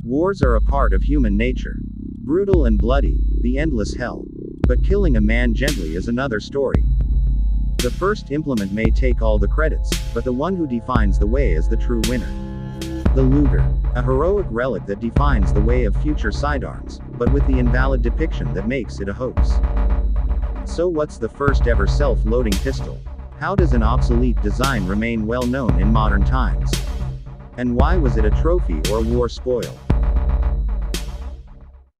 Wars are a part of human nature. Brutal and bloody, the endless hell. But killing a man gently is another story. The first implement may take all the credits, but the one who defines the way is the true winner. The Luger, a heroic relic that defines the way of future sidearms, but with the invalid depiction that makes it a hoax. So what's the first ever self-loading pistol? How does an obsolete design remain well known in modern times? And why was it a trophy or war spoil?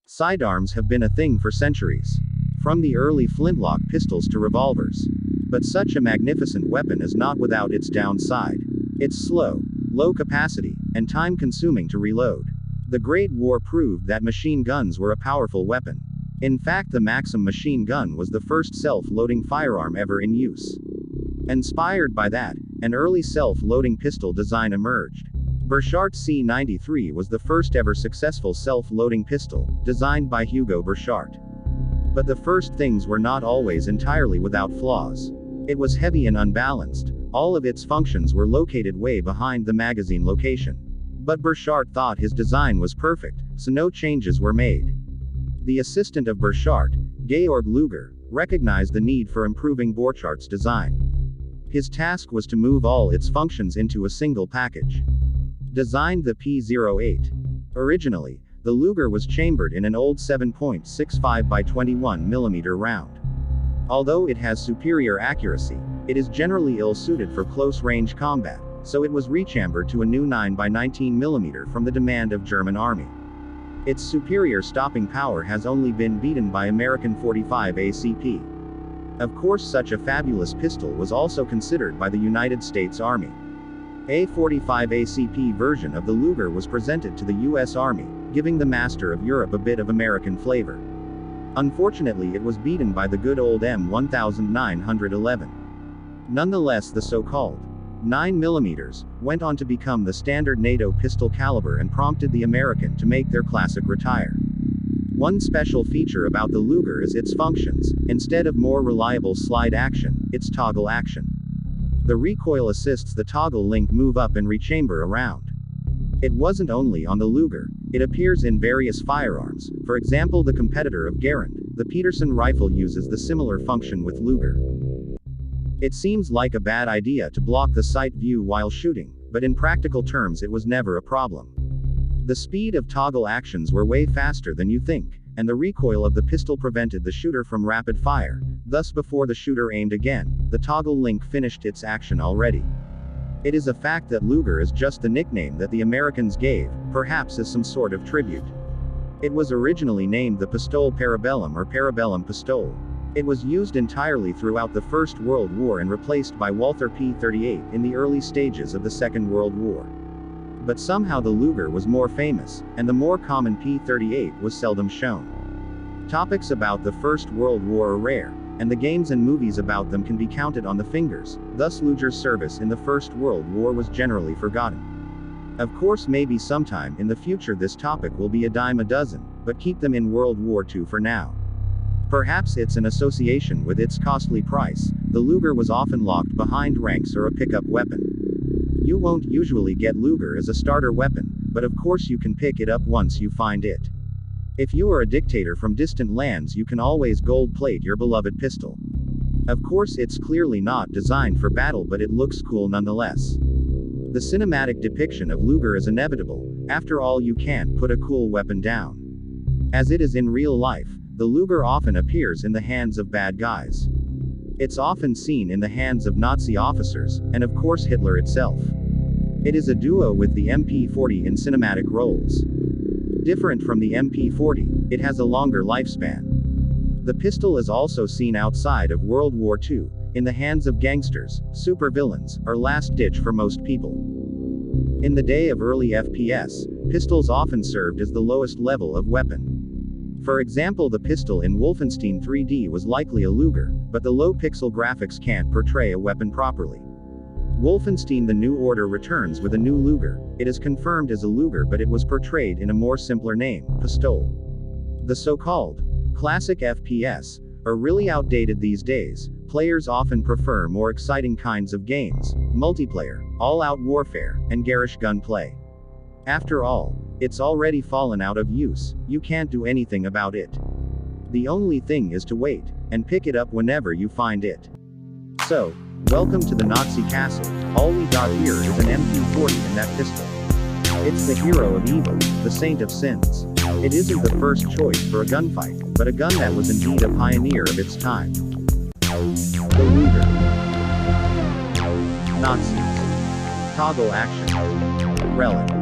Sidearms have been a thing for centuries. From the early flintlock pistols to revolvers. But such a magnificent weapon is not without its downside. It's slow, low capacity, and time-consuming to reload. The Great War proved that machine guns were a powerful weapon. In fact, the Maxim machine gun was the first self-loading firearm ever in use. Inspired by that, an early self-loading pistol design emerged. Burchard C93 was the first ever successful self-loading pistol, designed by Hugo Burchard. But the first things were not always entirely without flaws. It was heavy and unbalanced. All of its functions were located way behind the magazine location. But Burchard thought his design was perfect, so no changes were made. The assistant of Burchard, Georg Luger, recognized the need for improving Burchard's design. His task was to move all its functions into a single package. Designed the P08. Originally, the Luger was chambered in an old 7.65 by 21 mm round. Although it has superior accuracy, it is generally ill-suited for close-range combat, so it was rechambered to a new 9 by 19 mm from the demand of German Army. Its superior stopping power has only been beaten by American 45 ACP. Of course, such a fabulous pistol was also considered by the United States Army. A 45 ACP version of the Luger was presented to the U.S. Army, giving the Master of Europe a bit of American flavor. Unfortunately, it was beaten by the good old M1911. Nonetheless, the so-called 9mm went on to become the standard NATO pistol caliber and prompted the American to make their classic retire. One special feature about the Luger is its functions. Instead of more reliable slide action, it's toggle action. The recoil assists the toggle link move up and rechamber around. It wasn't only on the Luger, it appears in various firearms. For example, the competitor of Garand, the Peterson rifle, uses the similar function with Luger. It seems like a bad idea to block the sight view while shooting, but in practical terms it was never a problem. The speed of toggle actions were way faster than you think, and the recoil of the pistol prevented the shooter from rapid fire. Thus, before the shooter aimed again, the toggle link finished its action already. It is a fact that Luger is just the nickname that the Americans gave, perhaps as some sort of tribute. It was originally named the Pistole Parabellum or Parabellum Pistole. It was used entirely throughout the First World War and replaced by Walther P38 in the early stages of the Second World War. But somehow the Luger was more famous, and the more common P38 was seldom shown. Topics about the First World War are rare, and the games and movies about them can be counted on the fingers, thus Luger's service in the First World War was generally forgotten. Of course, maybe sometime in the future this topic will be a dime a dozen, but keep them in World War II for now. Perhaps it's an association with its costly price. The Luger was often locked behind ranks or a pickup weapon. You won't usually get Luger as a starter weapon, but of course you can pick it up once you find it. If you are a dictator from distant lands, you can always gold-plate your beloved pistol. Of course, it's clearly not designed for battle, but it looks cool nonetheless. The cinematic depiction of Luger is inevitable. After all, you can't put a cool weapon down. As it is in real life, the Luger often appears in the hands of bad guys. It's often seen in the hands of Nazi officers, and of course Hitler itself. It is a duo with the MP40 in cinematic roles. Different from the MP40, it has a longer lifespan. The pistol is also seen outside of World War II, in the hands of gangsters, supervillains, or last ditch for most people. In the day of early FPS, pistols often served as the lowest level of weapon. For example, the pistol in Wolfenstein 3D was likely a Luger, but the low pixel graphics can't portray a weapon properly. Wolfenstein: The New Order returns with a new Luger. It is confirmed as a Luger, but it was portrayed in a more simpler name, Pistole. The so-called classic FPS are really outdated these days. Players often prefer more exciting kinds of games, multiplayer, all-out warfare, and garish gunplay. After all, It's already fallen out of use, you can't do anything about it. The only thing is to wait, and pick it up whenever you find it. So, welcome to the Nazi castle. All we got here is an MP40 and that pistol. It's the hero of evil, the saint of sins. It isn't the first choice for a gunfight, but a gun that was indeed a pioneer of its time. The Luger. Nazis. Toggle action. Relic.